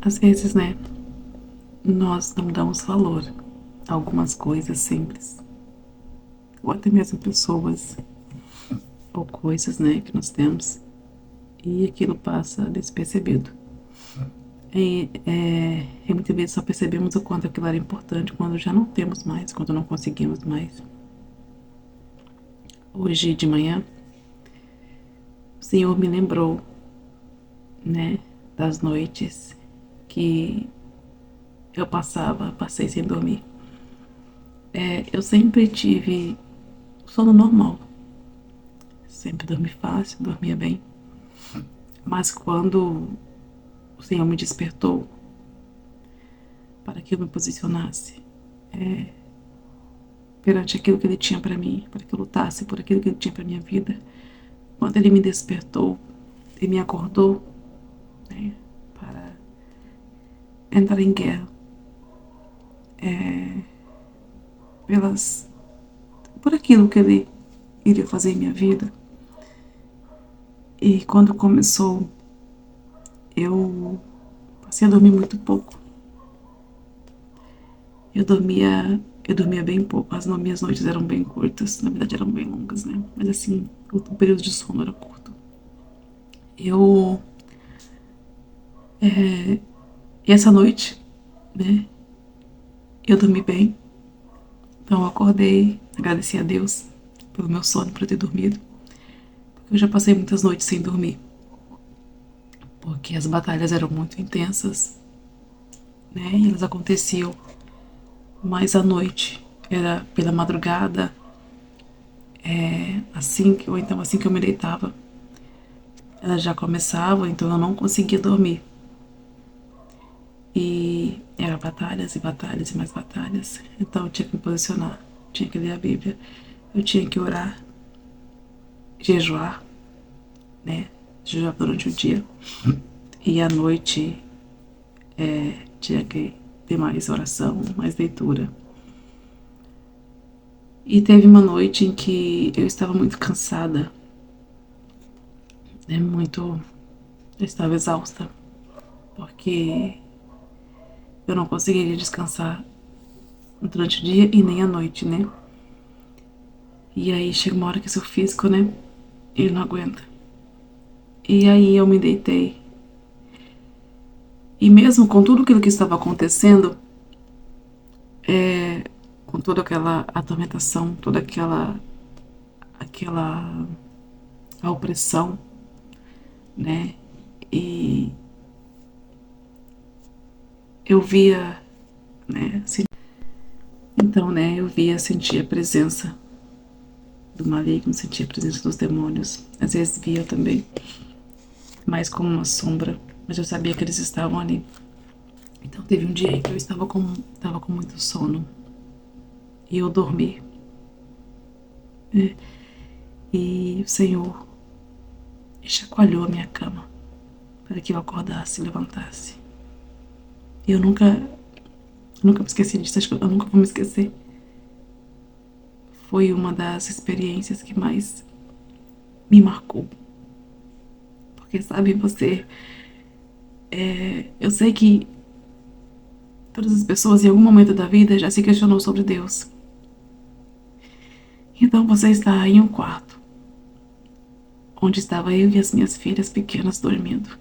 Às vezes, né, nós não damos valor a algumas coisas simples, ou até mesmo pessoas ou coisas, né, que nós temos, e aquilo passa despercebido. E muitas vezes só percebemos o quanto aquilo era importante quando já não temos mais, quando não conseguimos mais. Hoje de manhã, o Senhor me lembrou, né, das noites que eu passei sem dormir. Eu sempre tive sono normal, sempre dormi fácil, dormia bem. Mas quando o Senhor me despertou para que eu me posicionasse perante aquilo que Ele tinha para mim, para que eu lutasse por aquilo que Ele tinha para minha vida, quando Ele me despertou e me acordou, né, para entrar em guerra por aquilo que Ele iria fazer em minha vida. E quando começou, eu passei a dormir muito pouco. Eu dormia bem pouco, as minhas noites eram bem curtas, na verdade eram bem longas, né? Mas assim, o período de sono era curto. Eu, e essa noite, né, eu dormi bem, então eu acordei, agradeci a Deus pelo meu sono, por eu ter dormido, porque eu já passei muitas noites sem dormir, porque as batalhas eram muito intensas, né, e elas aconteciam mais à noite, era pela madrugada, ou então assim que eu me deitava, elas já começavam, então eu não conseguia dormir. E era batalhas e batalhas e mais batalhas. Então eu tinha que me posicionar, tinha que ler a Bíblia, eu tinha que orar, jejuar, né? Jejuar durante o dia. E à noite tinha que ter mais oração, mais leitura. E teve uma noite em que eu estava muito cansada, né? Eu estava exausta, porque eu não conseguiria descansar durante o dia e nem à noite, né? E aí chega uma hora que seu físico, né? Ele não aguenta. E aí eu me deitei. E mesmo com tudo aquilo que estava acontecendo, com toda aquela atormentação, toda aquela a opressão, né? E eu via, né? Então, né? Eu via, sentia a presença do maligno, sentia a presença dos demônios. Às vezes via também, mais como uma sombra, mas eu sabia que eles estavam ali. Então teve um dia que eu estava com muito sono e eu dormi, né? E o Senhor chacoalhou a minha cama para que eu acordasse e levantasse. E eu nunca me esqueci disso, acho que eu nunca vou me esquecer. Foi uma das experiências que mais me marcou. Porque, sabe, eu sei que todas as pessoas em algum momento da vida já se questionou sobre Deus. Então você está em um quarto, onde estava eu e as minhas filhas pequenas dormindo.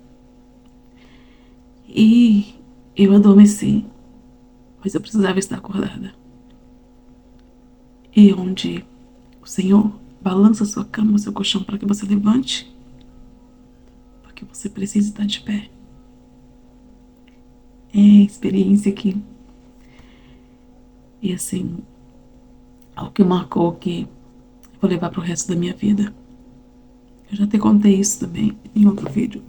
E eu adormeci, pois eu precisava estar acordada. E onde o Senhor balança sua cama, seu colchão para que você levante, porque você precisa estar de pé. É experiência aqui. E assim, algo que marcou que eu vou levar pro resto da minha vida. Eu já te contei isso também em outro vídeo.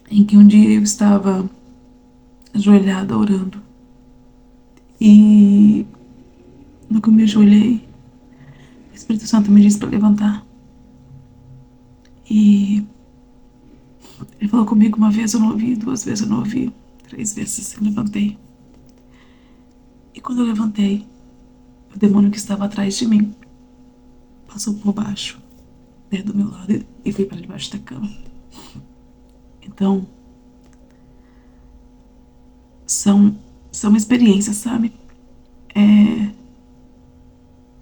Em que um dia eu estava ajoelhada orando. E no que eu me ajoelhei, o Espírito Santo me disse para levantar. E ele falou comigo uma vez, eu não ouvi, duas vezes eu não ouvi, três vezes eu levantei. E quando eu levantei, o demônio que estava atrás de mim passou por baixo, do meu lado, e foi para debaixo da cama. Então, são experiências, sabe?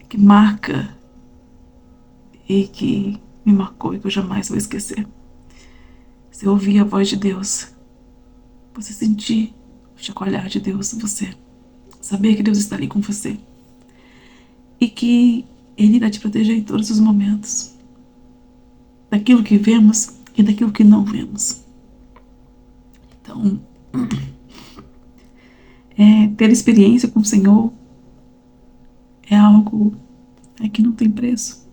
Que marca e que me marcou e que eu jamais vou esquecer. Você ouvir a voz de Deus, você sentir o chacoalhar de Deus em você, saber que Deus está ali com você e que Ele irá te proteger em todos os momentos, daquilo que vemos e daquilo que não vemos. Então, ter experiência com o Senhor é algo que não tem preço,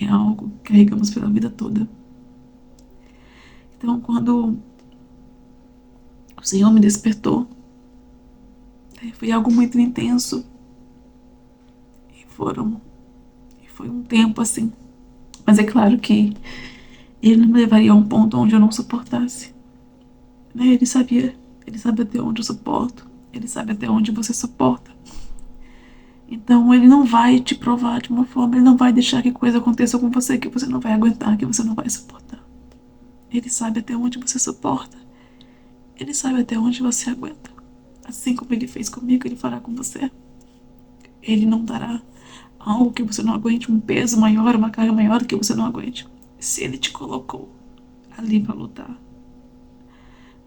é algo que carregamos pela vida toda. Então, quando o Senhor me despertou, foi algo muito intenso e foi um tempo assim. Mas é claro que Ele não me levaria a um ponto onde eu não suportasse. Né? Ele sabe até onde eu suporto, Ele sabe até onde você suporta. Então Ele não vai te provar de uma forma, Ele não vai deixar que coisa aconteça com você que você não vai aguentar, que você não vai suportar. Ele sabe até onde você suporta, Ele sabe até onde você aguenta. Assim como Ele fez comigo, Ele fará com você. Ele não dará algo que você não aguente, um peso maior, uma carga maior que você não aguente. Se Ele te colocou ali para lutar,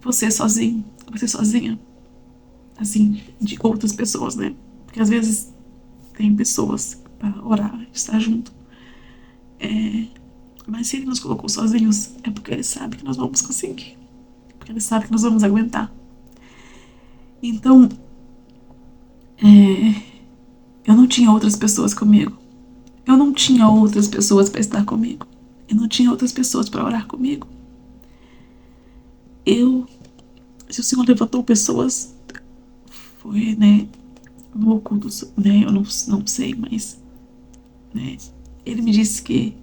você sozinho, você sozinha, assim, de outras pessoas, né? Porque às vezes tem pessoas para orar, estar junto. Mas se Ele nos colocou sozinhos, é porque Ele sabe que nós vamos conseguir. Porque Ele sabe que nós vamos aguentar. Então, eu não tinha outras pessoas comigo. Eu não tinha outras pessoas para estar comigo. Eu não tinha outras pessoas para orar comigo. Se o Senhor levantou pessoas, foi, né, no oculto, né, eu não sei, mas, né, Ele me disse que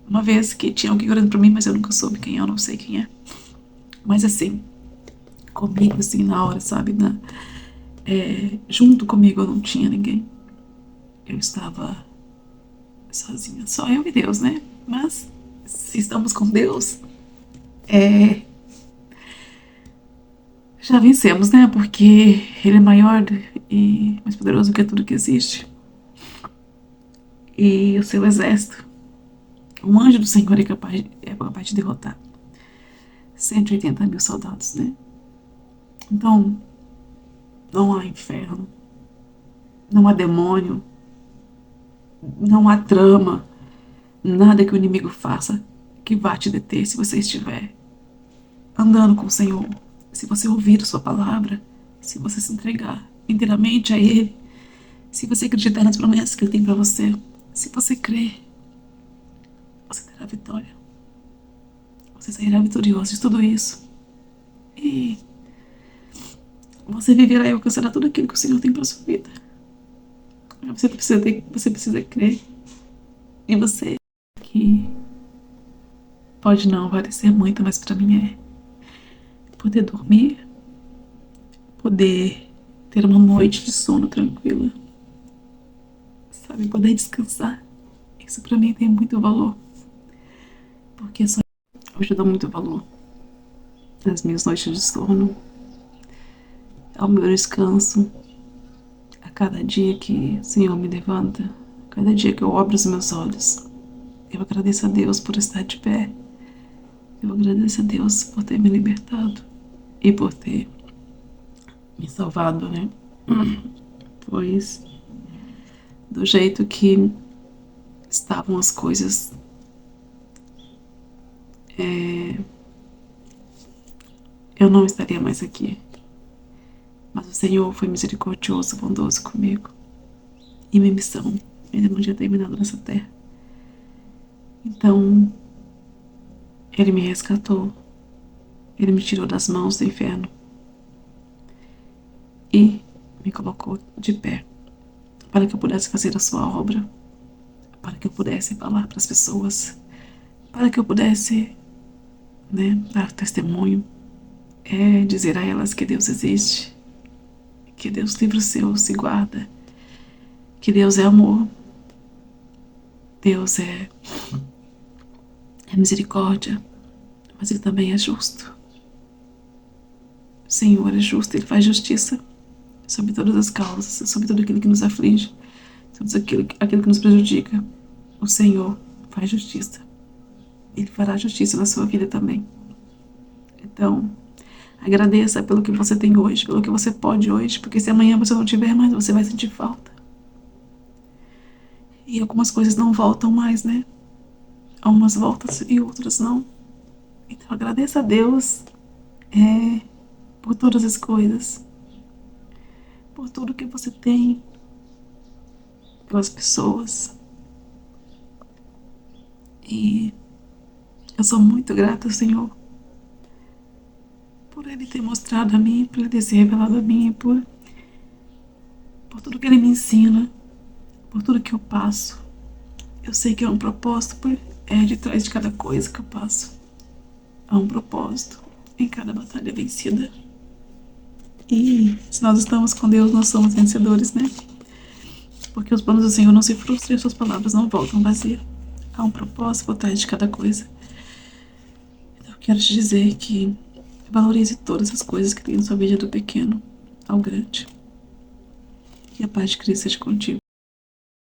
uma vez que tinha alguém orando por mim, mas eu nunca soube quem é, eu não sei quem é. Mas assim, comigo, assim, na hora, sabe, junto comigo eu não tinha ninguém. Eu estava sozinha, só eu e Deus, né? Mas se estamos com Deus, já vencemos, né? Porque Ele é maior e mais poderoso que tudo que existe. E o seu exército, um anjo do Senhor é capaz de derrotar 180 mil soldados, né? Então, não há inferno, não há demônio, não há trama, nada que o inimigo faça que vá te deter se você estiver andando com o Senhor, se você ouvir a sua palavra, se você se entregar inteiramente a Ele, se você acreditar nas promessas que Ele tem para você, se você crer, você terá vitória. Você sairá vitorioso de tudo isso. E você viverá e alcançará tudo aquilo que o Senhor tem para sua vida. Você precisa crer em você. Que pode não parecer muito, mas para mim é poder dormir, poder ter uma noite de sono tranquila, sabe, poder descansar. Isso para mim tem muito valor, porque só hoje eu dou muito valor às minhas noites de sono, ao meu descanso, a cada dia que o Senhor me levanta, a cada dia que eu abro os meus olhos. Eu agradeço a Deus por estar de pé. Eu agradeço a Deus por ter me libertado e por ter me salvado, né? Pois, do jeito que estavam as coisas, eu não estaria mais aqui. Mas o Senhor foi misericordioso, bondoso comigo. E minha missão ainda não tinha terminado nessa terra. Então, Ele me resgatou. Ele me tirou das mãos do inferno. E me colocou de pé. Para que eu pudesse fazer a sua obra. Para que eu pudesse falar para as pessoas. Para que eu pudesse, né, dar testemunho. Dizer a elas que Deus existe. Que Deus livra os seus e guarda. Que Deus é amor. Deus é misericórdia, mas Ele também é justo. O Senhor é justo, Ele faz justiça sobre todas as causas, sobre tudo aquilo que nos aflige, sobre aquilo que nos prejudica. O Senhor faz justiça. Ele fará justiça na sua vida também. Então, agradeça pelo que você tem hoje, pelo que você pode hoje, porque se amanhã você não tiver mais, você vai sentir falta. E algumas coisas não voltam mais, né? Umas voltam e outras não. Então, agradeça a Deus por todas as coisas, por tudo que você tem, pelas pessoas. E eu sou muito grata ao Senhor por Ele ter mostrado a mim, por Ele ter se revelado a mim, por tudo que Ele me ensina, por tudo que eu passo. Eu sei que há um propósito de trás de cada coisa que eu passo. Há um propósito em cada batalha vencida. E se nós estamos com Deus, nós somos vencedores, né? Porque os planos do Senhor não se frustram e as suas palavras não voltam vazias. Há um propósito por trás de cada coisa. Então eu quero te dizer que valorize todas as coisas que tem na sua vida, do pequeno ao grande. Que a paz de Cristo seja contigo.